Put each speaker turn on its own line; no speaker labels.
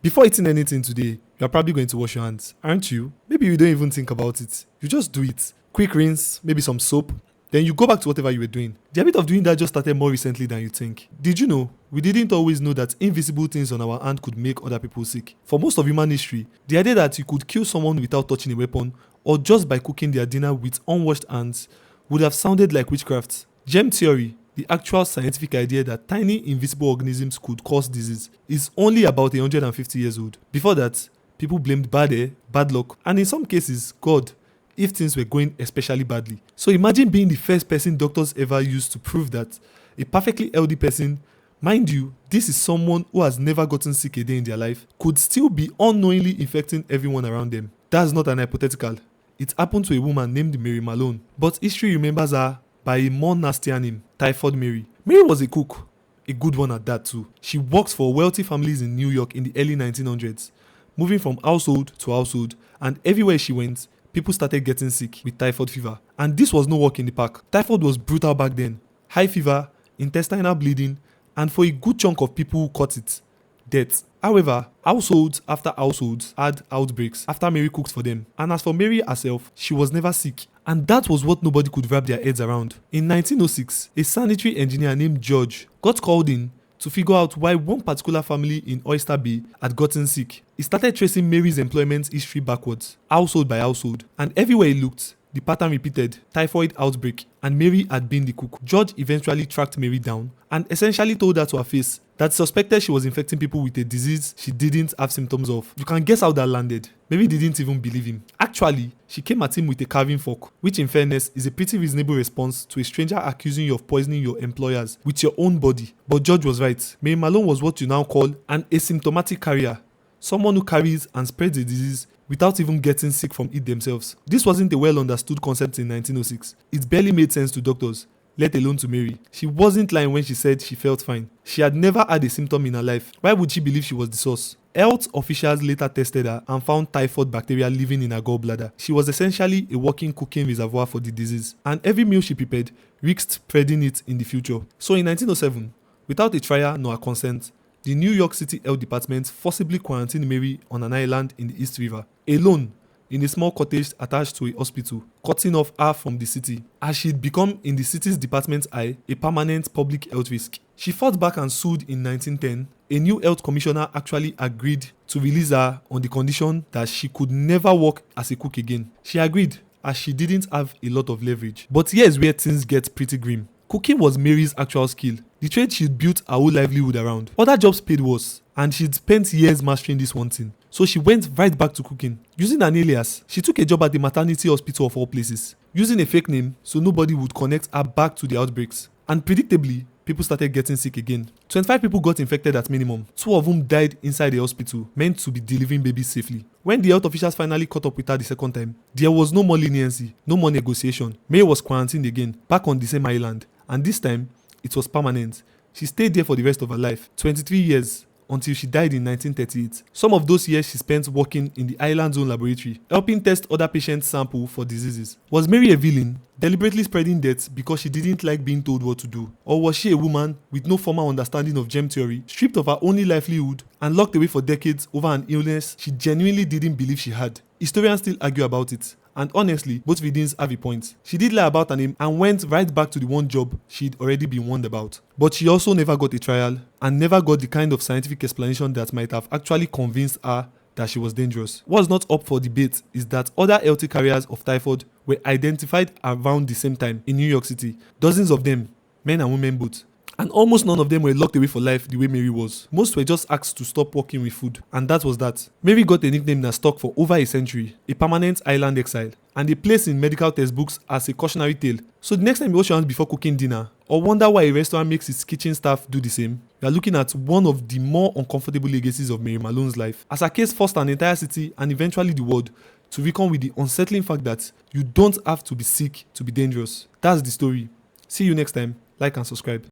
Before eating anything today, you are probably going to wash your hands, aren't you? Maybe you don't even think about it. You just do it. Quick rinse, maybe some soap, then you go back to whatever you were doing. The habit of doing that just started more recently than you think. Did you know? We didn't always know that invisible things on our hand could make other people sick. For most of human history, the idea that you could kill someone without touching a weapon or just by cooking their dinner with unwashed hands would have sounded like witchcraft. Germ theory, the actual scientific idea that tiny invisible organisms could cause disease, is only about 150 years old. Before that, people blamed bad air, bad luck, and in some cases, God, if things were going especially badly. So imagine being the first person doctors ever used to prove that a perfectly healthy person, mind you, this is someone who has never gotten sick a day in their life, could still be unknowingly infecting everyone around them. That's not an hypothetical. It happened to a woman named Mary Mallon, but history remembers her by a more nastier name, Typhoid Mary. Mary was a cook, a good one at that too. She worked for wealthy families in New York in the early 1900s, moving from household to household, and everywhere she went, people started getting sick with typhoid fever. And this was no walk in the park. Typhoid was brutal back then. High fever, intestinal bleeding, and for a good chunk of people who caught it, death. However, households after households had outbreaks after Mary cooked for them. And as for Mary herself, she was never sick. And that was what nobody could wrap their heads around. In 1906, a sanitary engineer named George got called in to figure out why one particular family in Oyster Bay had gotten sick. He started tracing Mary's employment history backwards, household by household, and everywhere he looked, the pattern repeated: typhoid outbreak, and Mary had been the cook. George eventually tracked Mary down and essentially told her to her face that suspected she was infecting people with a disease she didn't have symptoms of. You can guess how that landed. Mary didn't even believe him. Actually, she came at him with a carving fork, which in fairness is a pretty reasonable response to a stranger accusing you of poisoning your employers with your own body. But George was right. Mary Mallon was what you now call an asymptomatic carrier, someone who carries and spreads the disease without even getting sick from it themselves. This wasn't a well understood concept in 1906. It barely made sense to doctors, let alone to Mary. She wasn't lying when she said she felt fine. She had never had a symptom in her life. Why would she believe she was the source? Health officials later tested her and found typhoid bacteria living in her gallbladder. She was essentially a walking cooking reservoir for the disease, and every meal she prepared risked spreading it in the future. So in 1907, without a trial nor a consent, the New York City Health Department forcibly quarantined Mary on an island in the East River, alone, in a small cottage attached to a hospital, cutting off her from the city, as she'd become, in the city's department's eye, a permanent public health risk. She fought back and sued in 1910. A new health commissioner actually agreed to release her on the condition that she could never work as a cook again. She agreed, as she didn't have a lot of leverage. But here's where things get pretty grim. Cooking was Mary's actual skill, the trade she'd built her whole livelihood around. Other jobs paid worse, and she'd spent years mastering this one thing. So she went right back to cooking. Using an alias, she took a job at the maternity hospital of all places, using a fake name so nobody would connect her back to the outbreaks. And predictably, people started getting sick again. 25 people got infected at minimum. 2 of whom died inside the hospital, meant to be delivering babies safely. When the health officials finally caught up with her the second time, there was no more leniency, no more negotiation. Mary was quarantined again, back on the same island. And this time, it was permanent. She stayed there for the rest of her life, 23 years, until she died in 1938. Some of those years she spent working in the island's own laboratory, helping test other patients' samples for diseases. Was Mary a villain, deliberately spreading death because she didn't like being told what to do? Or was she a woman with no formal understanding of germ theory, stripped of her only livelihood, and locked away for decades over an illness she genuinely didn't believe she had? Historians still argue about it. And honestly, both readings have a point. She did lie about her name and went right back to the one job she'd already been warned about. But she also never got a trial and never got the kind of scientific explanation that might have actually convinced her that she was dangerous. What's not up for debate is that other healthy carriers of typhoid were identified around the same time in New York City. Dozens of them, men and women both. And almost none of them were locked away for life the way Mary was. Most were just asked to stop working with food, and that was that. Mary got a nickname that stuck for over a century, a permanent island exile, and a place in medical textbooks as a cautionary tale. So the next time you wash your hands before cooking dinner, or wonder why a restaurant makes its kitchen staff do the same, you are looking at one of the more uncomfortable legacies of Mary Mallon's life, as her case forced an entire city and eventually the world to reckon with the unsettling fact that you don't have to be sick to be dangerous. That's the story. See you next time. Like and subscribe.